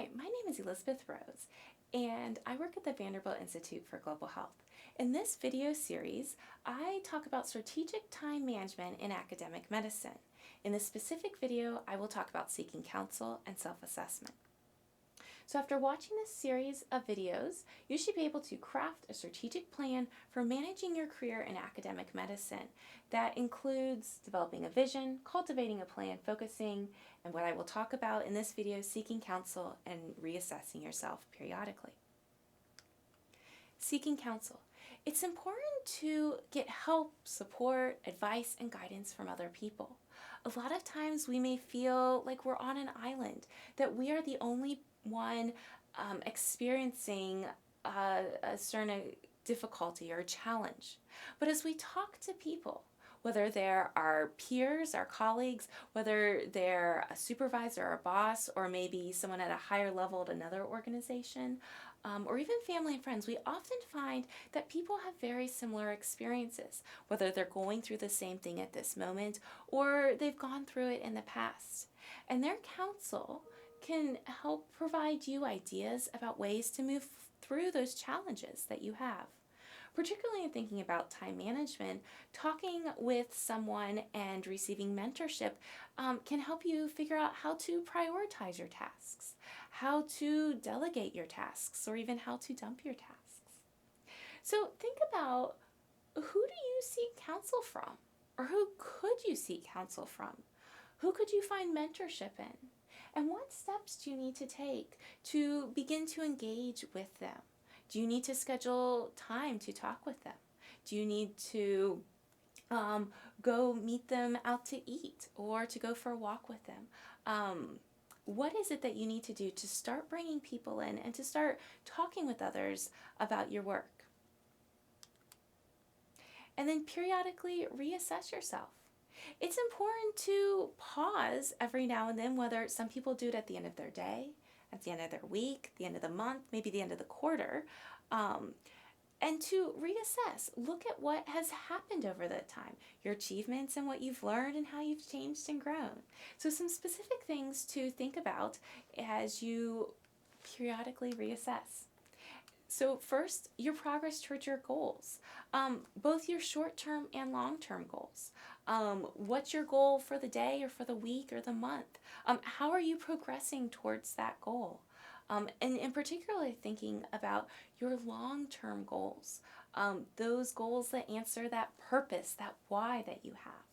Hi, my name is Elizabeth Rose, and I work at the Vanderbilt Institute for Global Health. In this video series, I talk about strategic time management in academic medicine. In this specific video, I will talk about seeking counsel and self-assessment. So after watching this series of videos, you should be able to craft a strategic plan for managing your career in academic medicine that includes developing a vision, cultivating a plan, focusing, and what I will talk about in this video, seeking counsel and reassessing yourself periodically. Seeking counsel. It's important to get help, support, advice, and guidance from other people. A lot of times we may feel like we're on an island, that we are the only one experiencing a certain difficulty or challenge. But as we talk to people, whether they're our peers, our colleagues, whether they're a supervisor or a boss, or maybe someone at a higher level at another organization, or even family and friends, we often find that people have very similar experiences, whether they're going through the same thing at this moment or they've gone through it in the past. And their counsel can help provide you ideas about ways to move through those challenges that you have. Particularly in thinking about time management, talking with someone and receiving mentorship can help you figure out how to prioritize your tasks, how to delegate your tasks, or even how to dump your tasks. So think about, who do you seek counsel from? Or who could you seek counsel from? Who could you find mentorship in? And what steps do you need to take to begin to engage with them? Do you need to schedule time to talk with them? Do you need to go meet them out to eat or to go for a walk with them? What is it that you need to do to start bringing people in and to start talking with others about your work? And then periodically reassess yourself. It's important to pause every now and then, whether some people do it at the end of their day, at the end of their week, the end of the month, maybe the end of the quarter, and to reassess. Look at what has happened over that time, your achievements and what you've learned and how you've changed and grown. So some specific things to think about as you periodically reassess. So first, your progress towards your goals, both your short-term and long-term goals. What's your goal for the day or for the week or the month? How are you progressing towards that goal? And particularly thinking about your long-term goals, those goals that answer that purpose, that why that you have.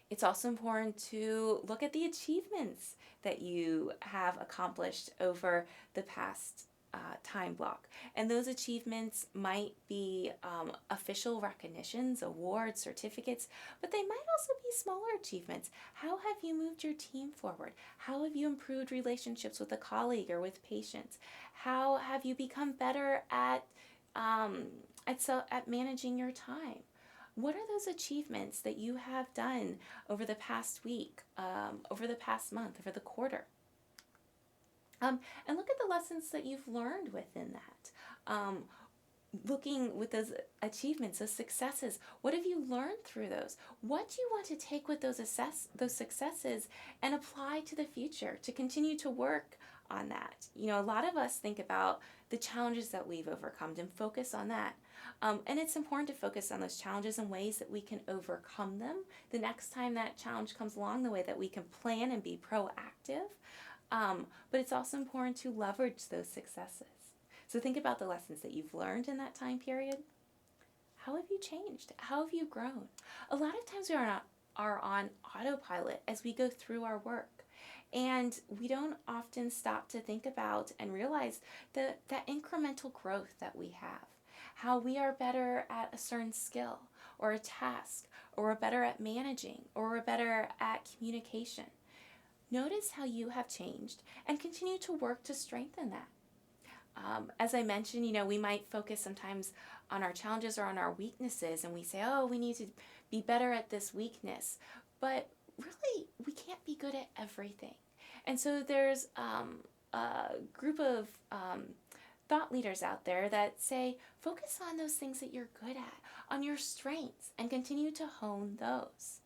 It's also important to look at the achievements that you have accomplished over the past time block. And those achievements might be official recognitions, awards, certificates, but they might also be smaller achievements. How have you moved your team forward? How have you improved relationships with a colleague or with patients? How have you become better at managing your time? What are those achievements that you have done over the past week, over the past month, over the quarter? And look at the lessons that you've learned within that. Looking with those achievements, those successes, what have you learned through those? What do you want to take with those successes and apply to the future to continue to work on that? You know, a lot of us think about the challenges that we've overcome and focus on that. And it's important to focus on those challenges and ways that we can overcome them the next time that challenge comes along, the way that we can plan and be proactive. But it's also important to leverage those successes. So think about the lessons that you've learned in that time period. How have you changed? How have you grown? A lot of times we are on autopilot as we go through our work. And we don't often stop to think about and realize that incremental growth that we have. How we are better at a certain skill or a task, or we're better at managing, or we're better at communication. Notice how you have changed and continue to work to strengthen that. As I mentioned, you know, we might focus sometimes on our challenges or on our weaknesses, and we say, oh, we need to be better at this weakness. But really, we can't be good at everything. And so there's a group of thought leaders out there that say, focus on those things that you're good at, on your strengths, and continue to hone those.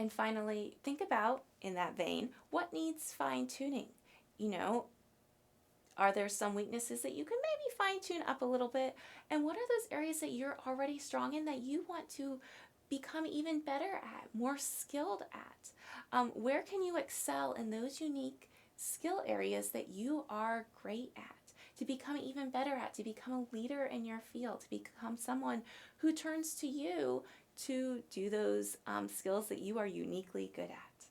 And finally, think about, in that vein, what needs fine-tuning? You know, are there some weaknesses that you can maybe fine-tune up a little bit? And what are those areas that you're already strong in that you want to become even better at, more skilled at? Where can you excel in those unique skill areas that you are great at, to become even better at, to become a leader in your field, to become someone who turns to you to do those skills that you are uniquely good at?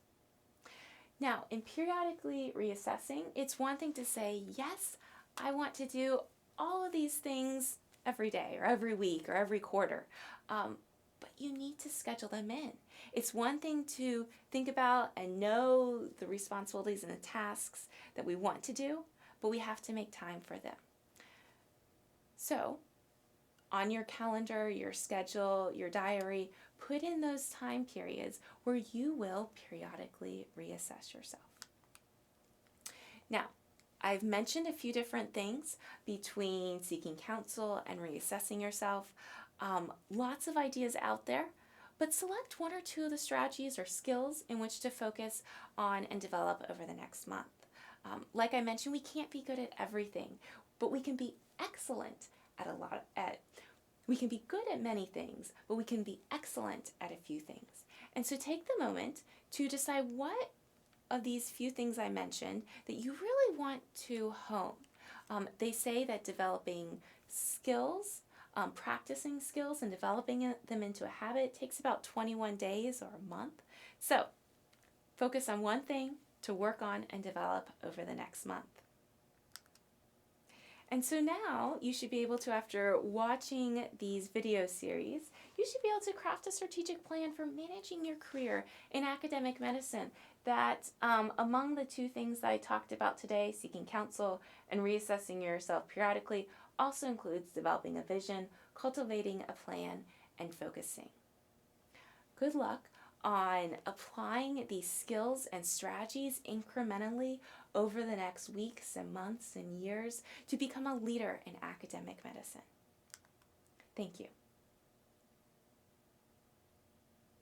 Now, in periodically reassessing, it's one thing to say, yes, I want to do all of these things every day or every week or every quarter, but you need to schedule them in. It's one thing to think about and know the responsibilities and the tasks that we want to do, but we have to make time for them. So, on your calendar, your schedule, your diary, put in those time periods where you will periodically reassess yourself. Now, I've mentioned a few different things between seeking counsel and reassessing yourself. Lots of ideas out there, but select one or two of the strategies or skills in which to focus on and develop over the next month. Like I mentioned, we can't be good at everything, but we can be excellent we can be good at many things, but we can be excellent at a few things. And so take the moment to decide what of these few things I mentioned that you really want to hone. They say that developing skills, practicing skills and developing them into a habit takes about 21 days or a month. So focus on one thing to work on and develop over the next month. And so now you should be able to, after watching these video series, you should be able to craft a strategic plan for managing your career in academic medicine that, among the two things that I talked about today, seeking counsel and reassessing yourself periodically, also includes developing a vision, cultivating a plan, and focusing. Good luck on applying these skills and strategies incrementally over the next weeks and months and years to become a leader in academic medicine. Thank you.